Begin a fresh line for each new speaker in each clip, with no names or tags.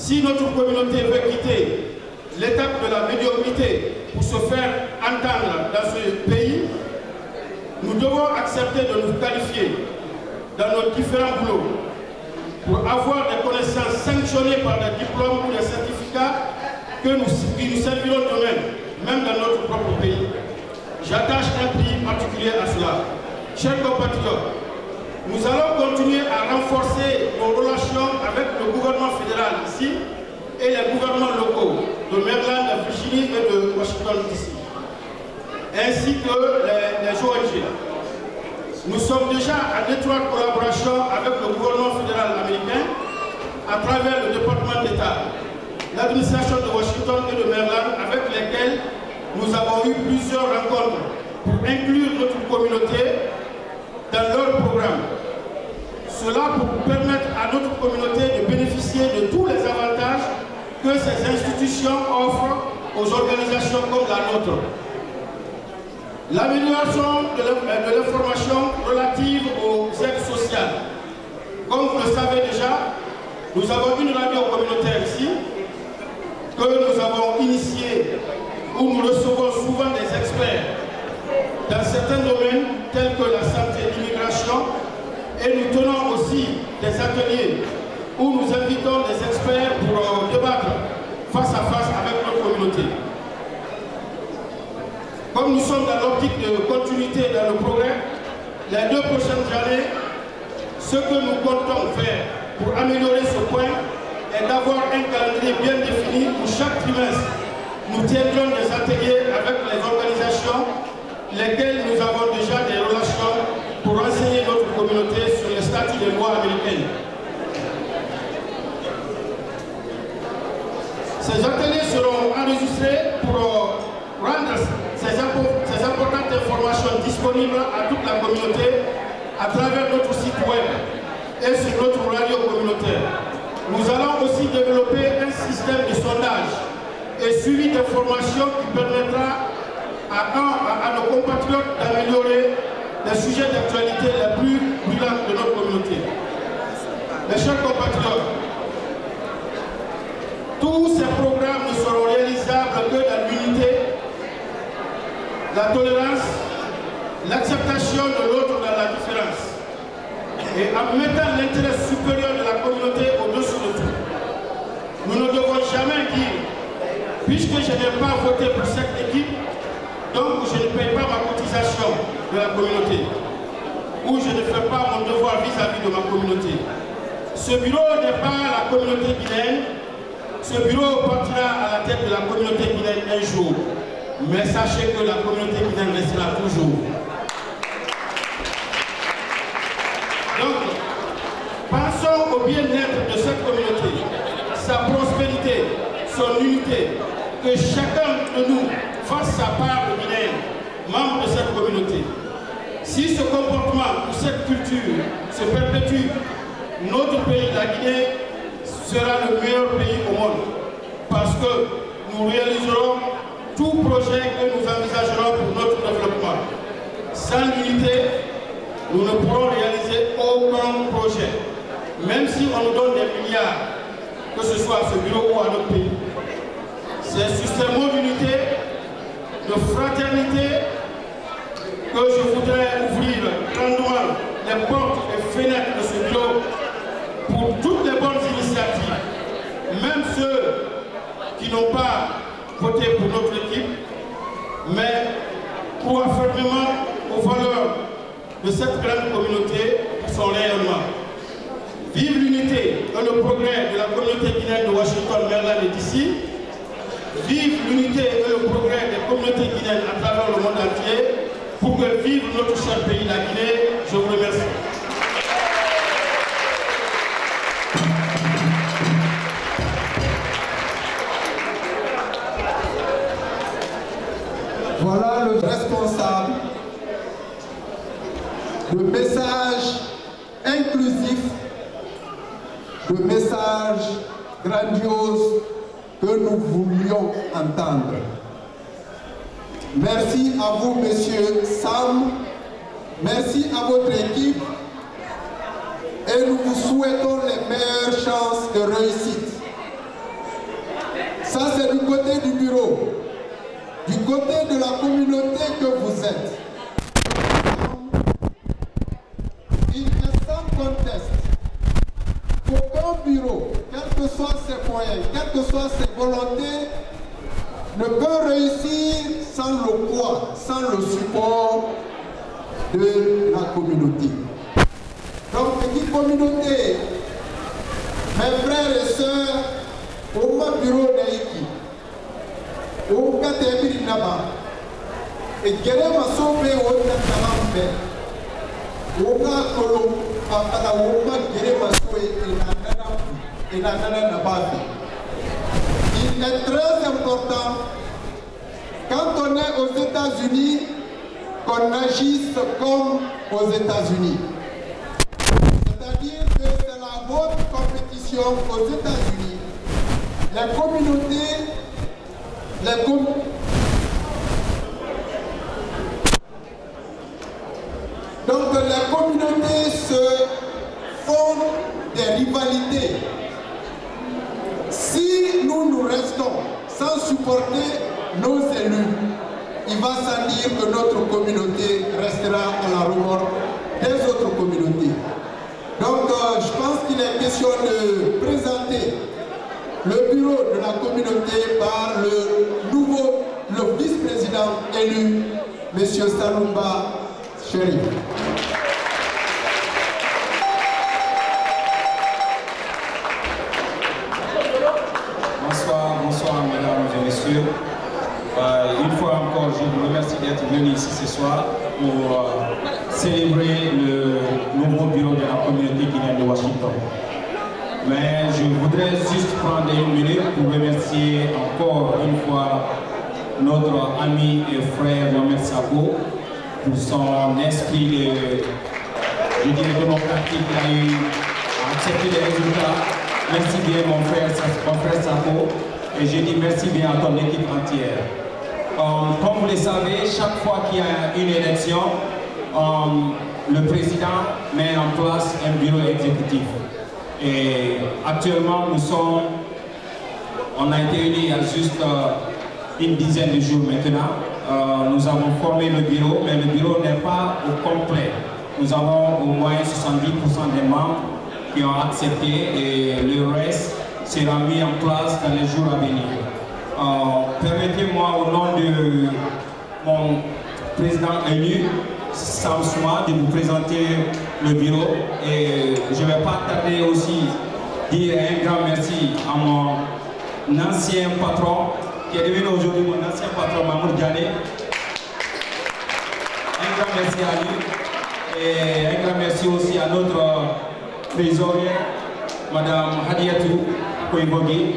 Si notre communauté veut quitter l'étape de la médiocrité pour se faire entendre dans ce pays, nous devons accepter de nous qualifier dans nos différents boulots pour avoir des connaissances sanctionnées par des diplômes ou des certificats qui nous serviront demain, même dans notre propre pays. J'attache un prix particulier à cela. Chers compatriotes, nous allons continuer à renforcer nos relations avec le gouvernement fédéral ici et les gouvernements locaux de Maryland, de Virginie et de Washington DC, ainsi que les ONG. Nous sommes déjà en étroite collaboration avec le gouvernement fédéral américain à travers le département d'État, l'administration de Washington et de Maryland, avec lesquels nous avons eu plusieurs rencontres pour inclure notre communauté dans leur programme. Cela pour permettre à notre communauté de bénéficier de tous les avantages que ces institutions offrent aux organisations comme la nôtre. L'amélioration de l'information relative aux aides sociales. Comme vous le savez déjà, nous avons une radio communautaire ici que nous avons initiée, où nous recevons souvent des experts dans certains domaines tels que la santé et l'immigration, et nous tenons aussi des ateliers où nous invitons des experts pour débattre face à face avec notre communauté. Comme nous sommes dans l'optique de continuité dans le progrès, les 2 prochaines années, ce que nous comptons faire pour améliorer ce point est d'avoir un calendrier bien défini où chaque trimestre, nous tiendrons des ateliers avec les organisations, lesquelles nous avons déjà des relations pour renseigner notre communauté sur les statuts des lois américaines. Ces ateliers seront enregistrés pour rendre ces importantes informations disponibles à toute la communauté à travers notre site web et sur notre radio communautaire. Nous allons aussi développer un système de sondage et suivi d'informations qui permettra à nos compatriotes d'améliorer les sujets d'actualité les plus brûlants de notre communauté. Mes chers compatriotes, tous ces programmes ne seront réalisables que dans l'unité, la tolérance, l'acceptation de l'autre dans la différence, et en mettant l'intérêt supérieur de la communauté au-dessus de tout. Nous ne devons jamais dire, puisque je n'ai pas voté pour cette équipe, donc je ne paye pas ma cotisation de la communauté, ou je ne fais pas mon devoir vis-à-vis de ma communauté. Ce bureau n'est pas la communauté guinéenne, ce bureau partira à la tête de la communauté guinéenne un jour. Mais sachez que la communauté guinéenne restera toujours. Donc, pensons au bien-être de cette communauté, sa prospérité, son unité, que chacun de nous fasse sa part de guinéen, membre de cette communauté. Si ce comportement ou cette culture se perpétue, notre pays, la Guinée, sera le meilleur pays au monde, parce que nous réaliserons tout projet que nous envisagerons pour notre développement. Sans l'unité, nous ne pourrons réaliser aucun projet, même si on nous donne des milliards, que ce soit à ce bureau ou à notre pays. C'est sur ces mots d'unité, de fraternité, que je voudrais ouvrir grandement les portes et fenêtres de ce bureau pour toutes les bonnes initiatives, même ceux qui n'ont pas voté pour notre équipe, mais croient fermement aux valeurs de cette grande communauté pour son rayonnement. Vive l'unité et le progrès de la communauté guinéenne de Washington, Maryland et d'ici. Vive l'unité et le progrès des communautés guinéennes à travers le monde entier, pour que vive notre cher pays, la Guinée. Je vous remercie.
Voilà le responsable, le message inclusif, le message grandiose que nous voulions entendre. Merci à vous, Monsieur Sam, merci à votre équipe et nous vous souhaitons les meilleures chances de réussite. Ça, c'est du côté du bureau. Du côté de la communauté que vous êtes. Il est sans conteste qu'aucun bureau, quels que soient ses moyens, quelles que soient ses volontés, ne peut réussir sans le poids, sans le support de la communauté. Donc, petite communauté, mes frères et sœurs, au bureau d'Aïki, au Katebiri Naba, et Guéré Massopé au Nakalambe, au Nakolo, à Woma Guéré Massoué et Nakana Nababi. Il est très important, quand on est aux États-Unis, qu'on agisse comme aux États-Unis. C'est-à-dire que c'est la haute compétition aux États-Unis. Les communautés, donc les communautés se font des rivalités. Si nous restons sans supporter nos élus, il va sans dire que notre communauté restera à la remorque des autres communautés. Donc je pense qu'il est question de présenter le bureau de la communauté par le vice-président élu, M. Salumba Chérif.
Bonsoir mesdames et messieurs. Une fois encore, je vous remercie d'être venus ici ce soir pour célébrer le nouveau bureau de la communauté qui vient de Washington. Mais je voudrais juste prendre une minute pour remercier encore une fois notre ami et frère Mohamed Sako pour son esprit démocratique qu'il a eu à accepter les résultats. Merci bien mon frère Sako, et je dis merci bien à ton équipe entière. Comme vous le savez, chaque fois qu'il y a une élection, le président met en place un bureau exécutif. Et actuellement, on a été unis il y a juste une dizaine de jours maintenant. Nous avons formé le bureau, mais le bureau n'est pas au complet. Nous avons au moins 70% des membres qui ont accepté et le reste sera mis en place dans les jours à venir. Permettez-moi au nom de mon président élu, Sam Souma, de vous présenter le bureau, et je ne vais pas tarder aussi dire un grand merci à mon ancien patron qui est devenu aujourd'hui mon ancien patron, Mahmoud Diané. Un grand merci à lui, et un grand merci aussi à notre trésorière, Madame Hadiatou Koibogi.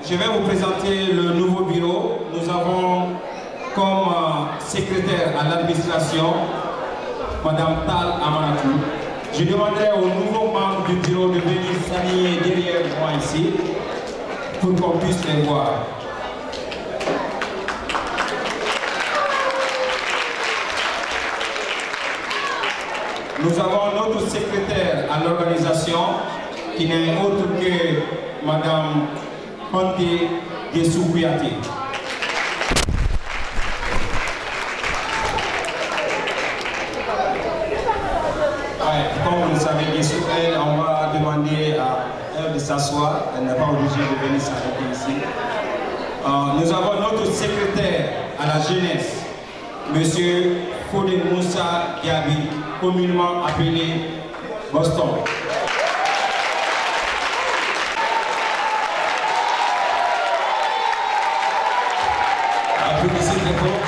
Je vais vous présenter le nouveau bureau. Nous avons comme secrétaire à l'administration Madame Tal Amanatou. Je demanderai aux nouveaux membres du bureau de venir s'aligner derrière moi ici pour qu'on puisse les voir. Nous avons notre secrétaire à l'organisation qui n'est autre que Madame Conté Gessoukouyaté. Comme vous le savez, elle, on va demander à elle de s'asseoir. Elle n'est pas obligée de venir s'arrêter ici. Nous avons notre secrétaire à la jeunesse, M. Fodé Moussa Gabi, communément appelé Boston.
Applaudissez très fort.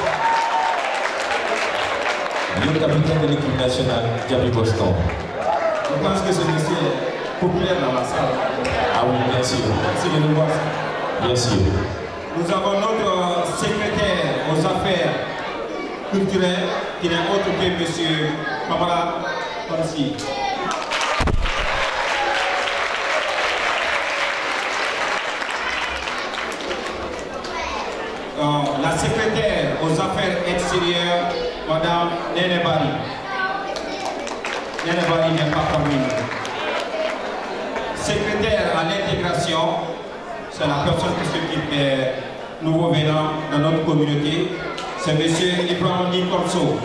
Le capitaine de l'équipe nationale, Gabi Boston.
Je pense que ce monsieur est populaire dans la salle.
Ah oui, bien sûr.
Merci de nous voir.
Bien sûr.
Nous avons notre secrétaire aux affaires culturelles, qui n'est autre que M. Kamara Kamsi. La secrétaire aux affaires extérieures, Madame Nene Bari. Nene Bari n'est pas parmi nous. Secrétaire à l'intégration, c'est la personne qui s'occupe des nouveaux venants dans notre communauté. C'est M. Ibrahim Korso.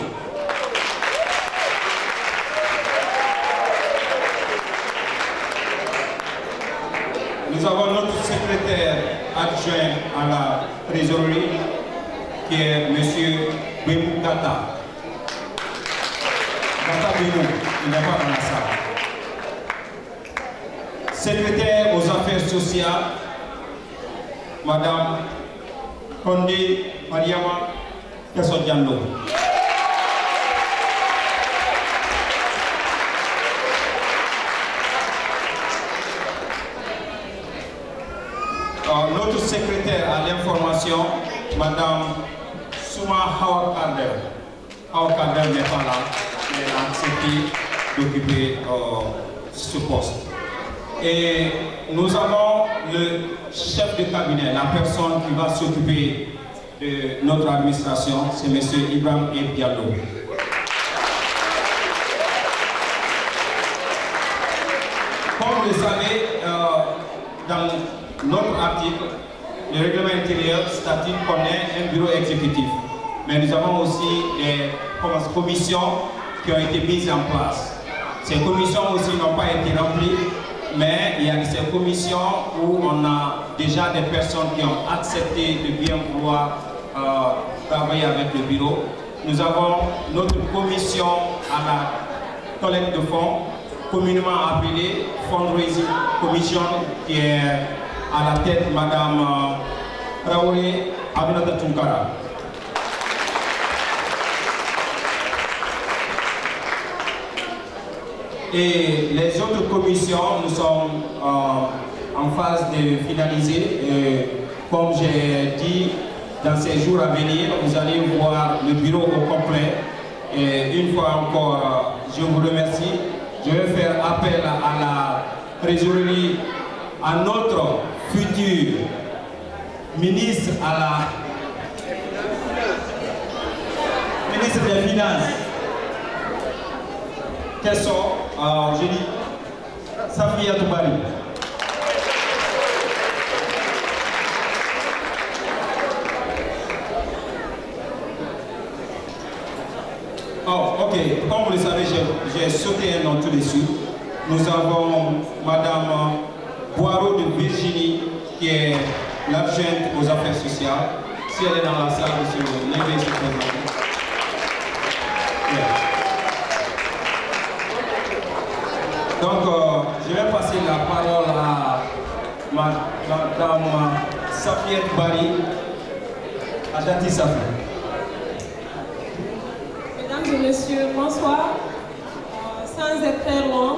Nous avons notre secrétaire adjoint à la trésorerie qui est M. Bemou Gata. Gata Bemou, il n'est pas dans la salle. Secrétaire aux affaires sociales, Madame Kondé Mariama Kassodjando. Notre secrétaire à l'information, Madame Souma Hawa Kader. Hawa Kader n'est pas là, mais elle a accepté d'occuper ce poste. Et nous avons le chef de cabinet, la personne qui va s'occuper de notre administration, c'est M. Ibrahim Diallo. Comme vous le savez, dans notre article, le règlement intérieur statute qu'on est un bureau exécutif. Mais nous avons aussi des commissions qui ont été mises en place. Ces commissions aussi n'ont pas été remplies, mais il y a ces commissions où on a déjà des personnes qui ont accepté de bien vouloir travailler avec le bureau. Nous avons notre commission à la collecte de fonds, communément appelée Fundraising Commission, qui est à la tête Madame Traoré Aminata Tunkara. Et les autres commissions, nous sommes en phase de finaliser. Comme j'ai dit, dans ces jours à venir, vous allez voir le bureau au complet. Et une fois encore, je vous remercie. Je vais faire appel à la trésorerie, à notre futur ministre, à la ministre des Finances. Quels sont, je dis, Safia Toubari. Oh, ok. Comme vous le savez, j'ai sauté un nom tout de suite. Nous avons Madame Boireau de Virginie, qui est l'adjointe aux affaires sociales. Si elle est dans la salle, monsieur, levez se présenter. Yeah. Donc, je vais passer la parole à Madame Safiet Bari, à Jati Safi.
Mesdames et messieurs, bonsoir. Sans être très long,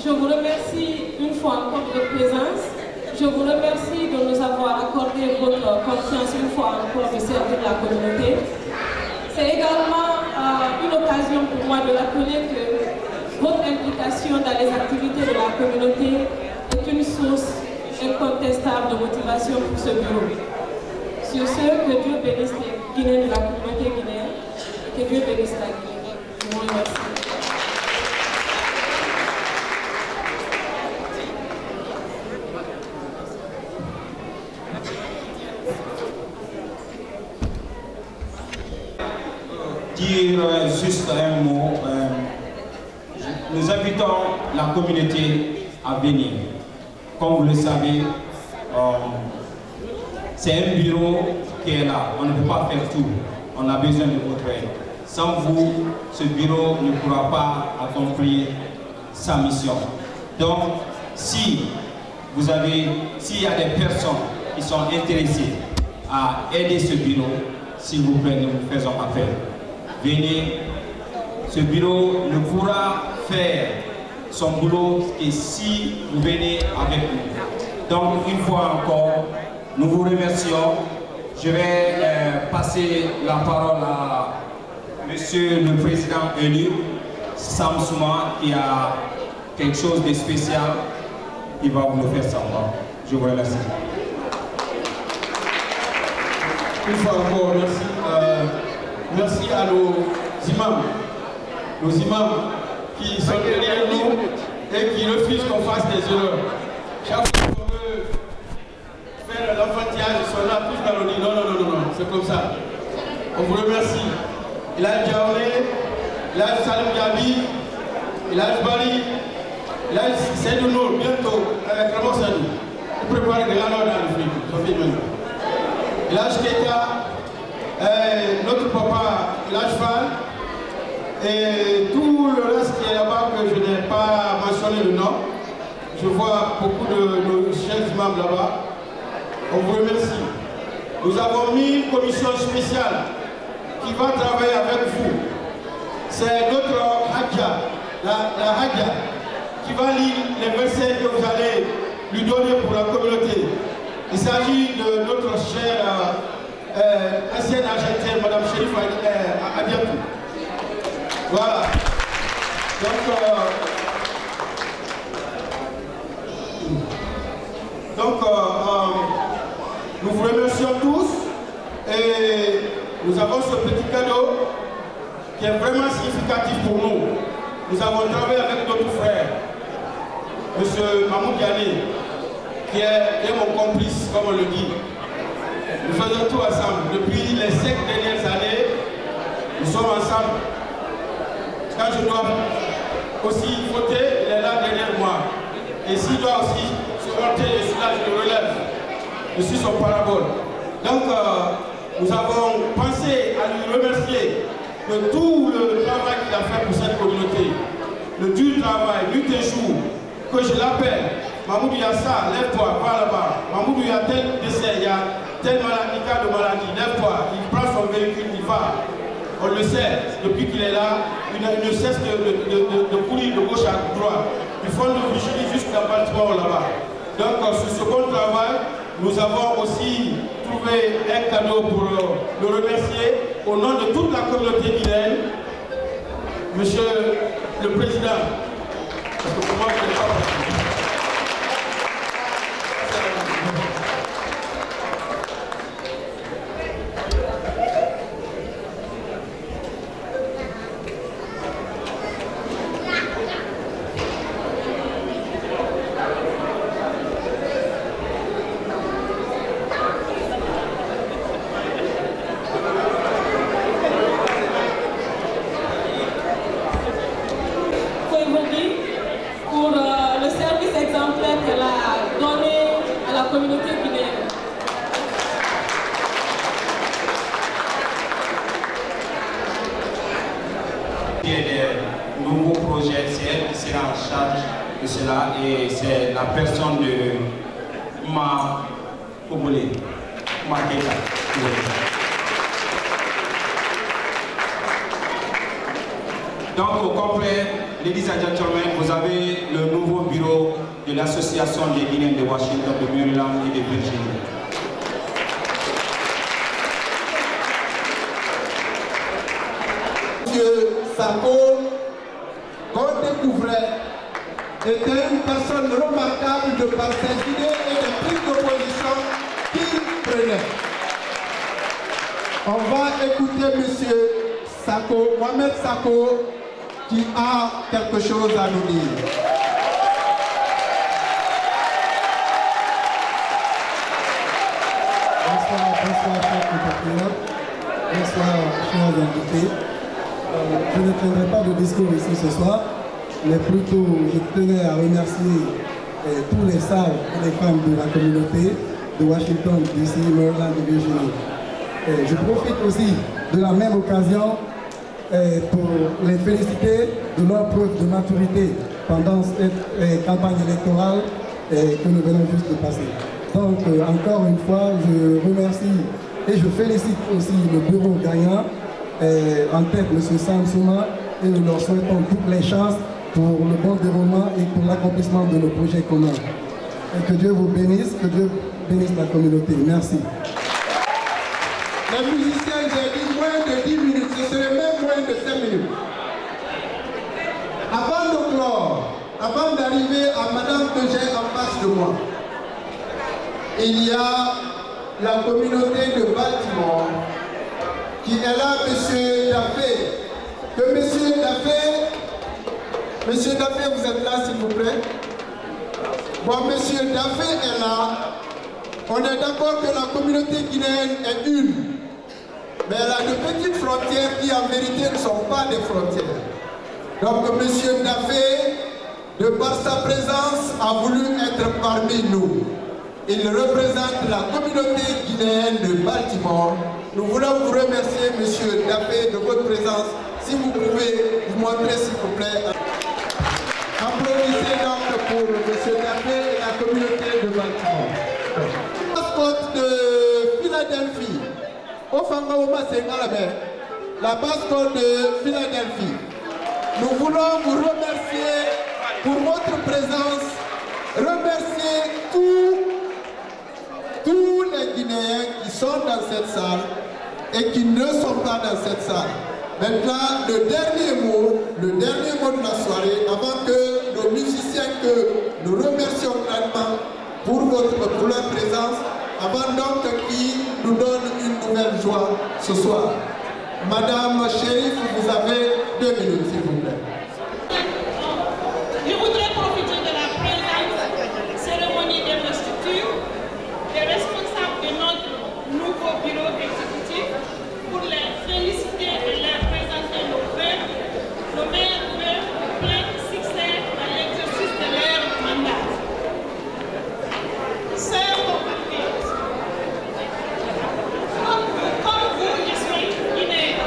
je vous remercie une fois encore de votre présence. Je vous remercie de nous avoir accordé votre confiance une fois encore de servir la communauté. C'est également une occasion pour moi de rappeler que votre implication dans les activités de la communauté est une source incontestable de motivation pour ce bureau. Sur ce, que Dieu bénisse les Guinéens de la communauté guinéenne et que Dieu bénisse la Guinée. Je vous remercie.
Dire juste un mot. Nous invitons la communauté à venir. Comme vous le savez, c'est un bureau qui est là. On ne peut pas faire tout. On a besoin de votre aide. Sans vous, ce bureau ne pourra pas accomplir sa mission. Donc, s'il y a des personnes qui sont intéressées à aider ce bureau, s'il vous plaît, nous vous faisons appel. Venez, ce bureau ne pourra faire son boulot que si vous venez avec nous. Donc, une fois encore, nous vous remercions. Je vais passer la parole à Monsieur le Président élu, Sam Souma, qui a quelque chose de spécial, qui va vous le faire savoir. Je vous remercie.
Une fois encore, merci. Merci à nos imams qui sont derrière nous et qui refusent qu'on fasse des erreurs. Chaque fois qu'on veut c'est comme ça. On vous remercie. Il a Diaoné, il a Salim Diaby, il a Bari, il a Seydou Nour, bientôt, comment ça dit? Vous préparez de la Nord dans le frigo, Sophie Mendo. Il a Keita, notre papa, il a Cheval, et tout le reste qui est là-bas que je n'ai pas mentionné le nom. Je vois beaucoup de nos chers imams là-bas. On vous remercie. Nous avons mis une commission spéciale qui va travailler avec vous. C'est notre Hadja, la Hadja, qui va lire les versets que vous allez lui donner pour la communauté. Il s'agit de notre chère ancienne Argentine, Mme Chérif Adiatou. Voilà. Donc, nous vous remercions tous et nous avons ce petit cadeau qui est vraiment significatif pour nous. Nous avons travaillé avec notre frère, M. Mahmoud Yané, qui est mon complice, comme on le dit. Nous faisons tout ensemble. Depuis les 5 dernières années, nous sommes ensemble. Quand je dois aussi voter, il est là derrière moi. Et s'il doit aussi se monter, je suis là, je le relève. Je suis son parabole. Donc, nous avons pensé à lui remercier de tout le travail qu'il a fait pour cette communauté. Le dur travail, nuit et jour, que je l'appelle. Mahmoud, il y a ça, lève-toi, va là-bas. Mahmoud, il y a tel décès, il y a tel maladie, cas de maladie, lève-toi. Il prend son véhicule, il va. On le sait, depuis qu'il est là, il ne cesse de courir de gauche à droite. Du fond de Vigilie jusqu'à Baltimore là-bas. Donc, sur ce bon travail, nous avons aussi trouvé un cadeau pour le remercier au nom de toute la communauté guinéenne. Monsieur le Président, parce que pour moi, je n'ai pas parti.
Et c'est la personne de Ma Kobole, Ma Keita. Donc au complet, ladies and gentlemen, vous avez le nouveau bureau de l'association des Guinéens de Washington, de Maryland et de Virginie.
Monsieur Sako, qu'on découvrait, était une personne remarquable de par ses idées et les prises de position qu'il prenait. On va écouter M. Sako, Mohamed Sako, qui a quelque chose à nous dire.
Bonsoir chers compatriotes, bonsoir chers invités. Je ne tiendrai pas de discours ici ce soir, mais plutôt je tenais à remercier tous les salles et les femmes de la communauté de Washington, DC, Maryland et Virginie. Je profite aussi de la même occasion pour les féliciter de leur preuve de maturité pendant cette campagne électorale que nous venons juste de passer. Donc encore une fois, je remercie et je félicite aussi le bureau gagnant, en tête M. Sam Souma, et nous leur souhaitons toutes les chances pour le bon déroulement et pour l'accomplissement de nos projets communs. Et que Dieu vous bénisse, que Dieu bénisse la communauté. Merci.
Les musiciens, j'ai dit moins de 10 minutes, ce serait même moins de 5 minutes. Avant de clore, avant d'arriver à madame que j'ai en face de moi, il y a la communauté de Baltimore qui est là, M. Daffé. Que M. Daffé, vous êtes là s'il vous plaît. Bon, M. Daffé est là. On est d'accord que la communauté guinéenne est une. mais elle a de petites frontières qui en vérité ne sont pas des frontières. Donc M. Daffé, de par sa présence, a voulu être parmi nous. Il représente la communauté guinéenne de Baltimore. Nous voulons vous remercier, M. Daffé, de votre présence. Si vous pouvez vous montrer, s'il vous plaît. Applaudissez donc pour M. Daffé et la communauté de Baltimore. Mascotte de Philadelphie. La mascotte de Philadelphie. Nous voulons vous remercier pour votre présence. Remercier tous les Guinéens qui sont dans cette salle et qui ne sont pas dans cette salle. Maintenant, le dernier mot de la soirée, avant que nos musiciens que nous remercions grandement pour leur présence, avant donc qu'ils nous donnent une nouvelle joie ce soir. Madame Chérif, vous avez 2 minutes, s'il vous plaît.
Je voudrais profiter de la présence cérémonie d'investiture des responsables de notre nouveau bureau exécutif pour les féliciter et leur présenter nos meilleurs vœux de plein succès dans l'exercice de leur mandat. Sœurs compatriotes, comme vous, je suis guinéen.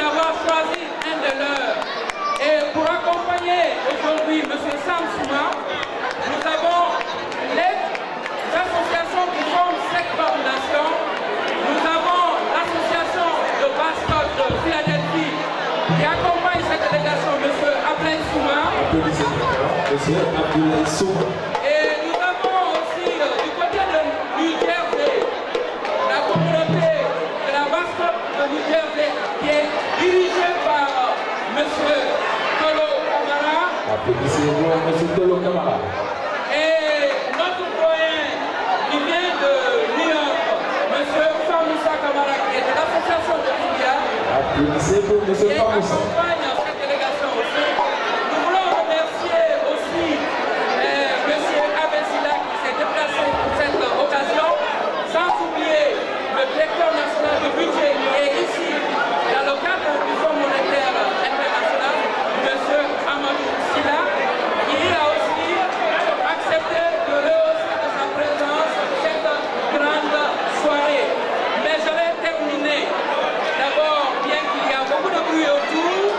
d'avoir choisi un de leurs. Et pour accompagner aujourd'hui M. Samsouma, nous avons les associations qui forment cette coordination. Nous avons l'association de basket de Philadelphie qui accompagne cette délégation, M. Abdoulaye Souma. Et nous avons aussi du côté de New Jersey, la communauté de la basket de New Jersey qui est dirigée par M. Tolo Camara. Et notre doyen qui vient de New York, M. Famoussa Camara, qui est de l'association de Libya, qui accompagne cette délégation aussi. Nous voulons remercier aussi M. Abessila qui s'est déplacé pour cette occasion, sans oublier le directeur national du budget qui est ici, dans le cadre du Fonds monétaire international, M. Amadou Silla, qui a aussi accepté de rehausser de sa présence cette grande soirée. Mais je vais terminer. D'abord, bien qu'il y a beaucoup de bruit autour,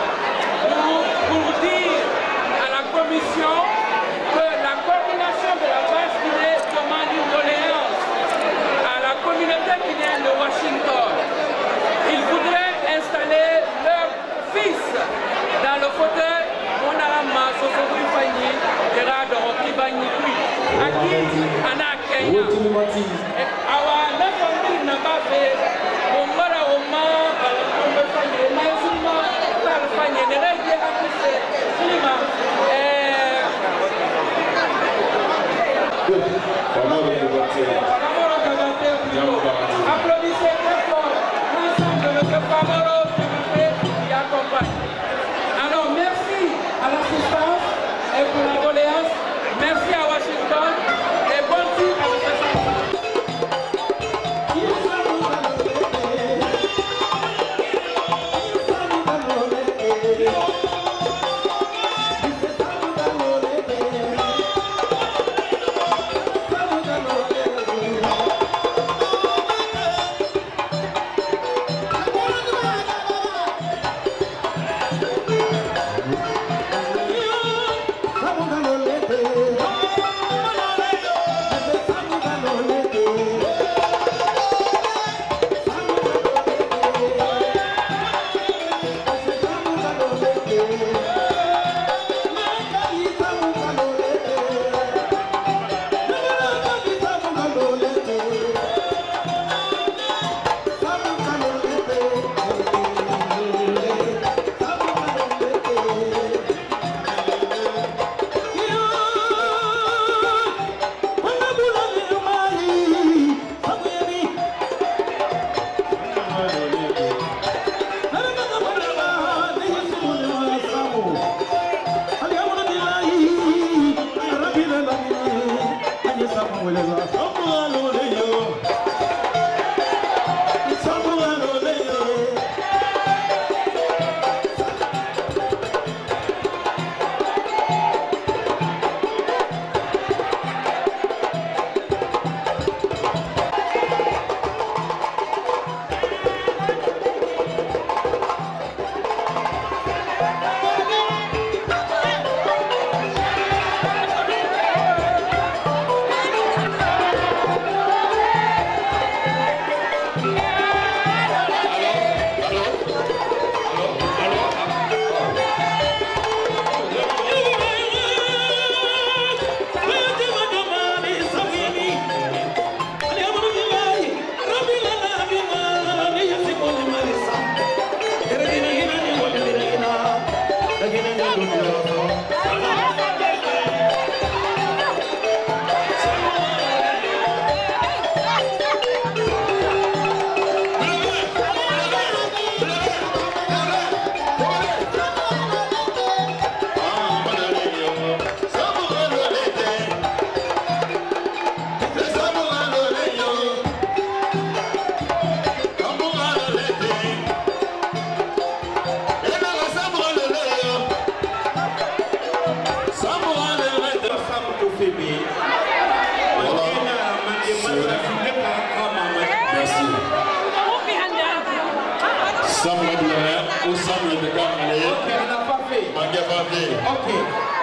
Samuel de Gamale.
Ok, on n'a pas fait.
Manga Bavé.
Ok.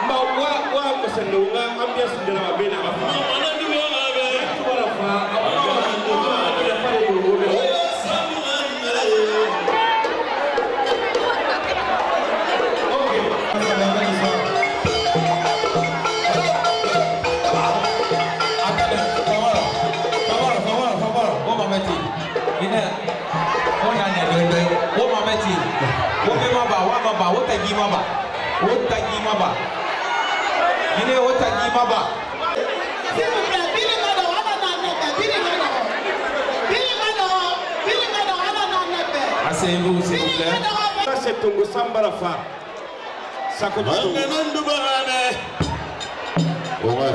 Mais ouais, monsieur Ndonga, ambiance de la belle à la fin. Tu vas la faire. Il n'y a pas de problème.
Asseyez-vous, s'il vous plaît.
Ça, c'est Tongo Sambalafa. Ça continue.
Ouais.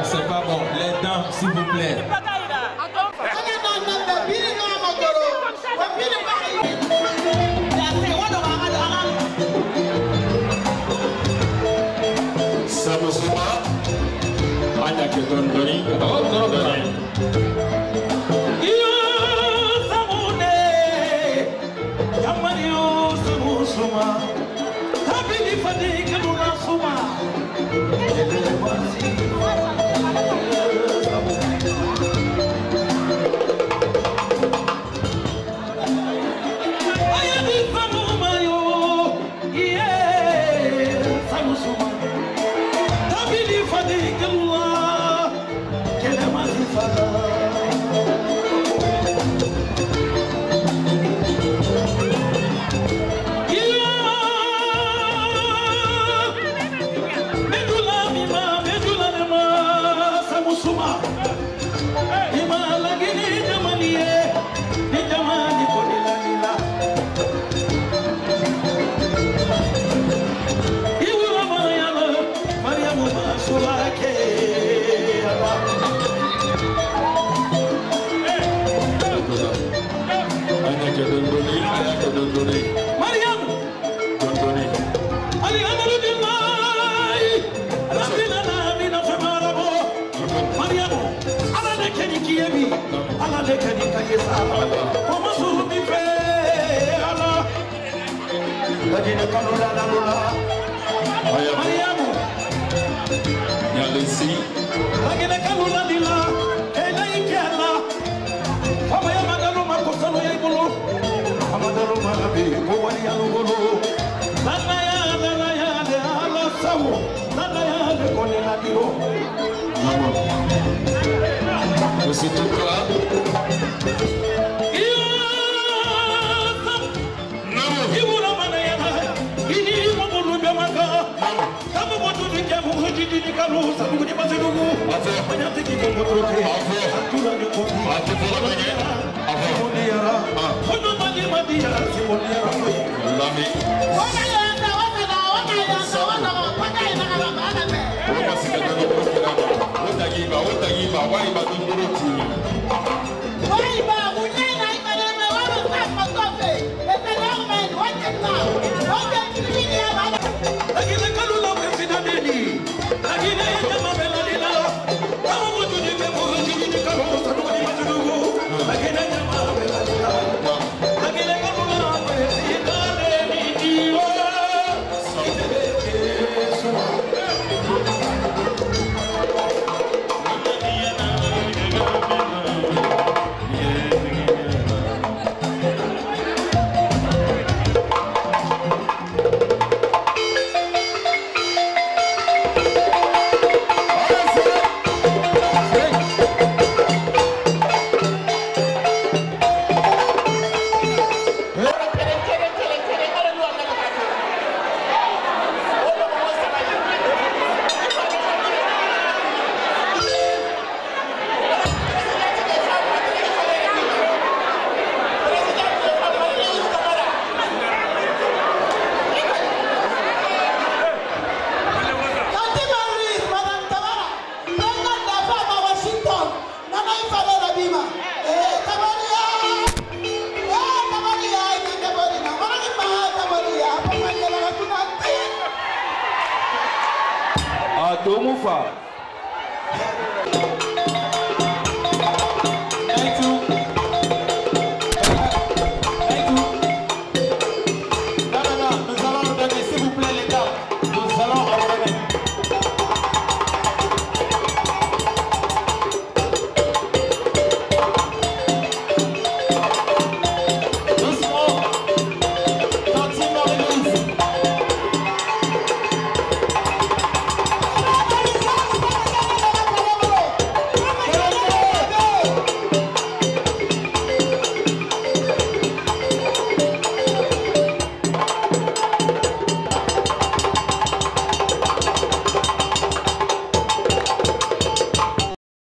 C'est pas bon. Les dames, s'il vous plaît.
Suma,
Domufa.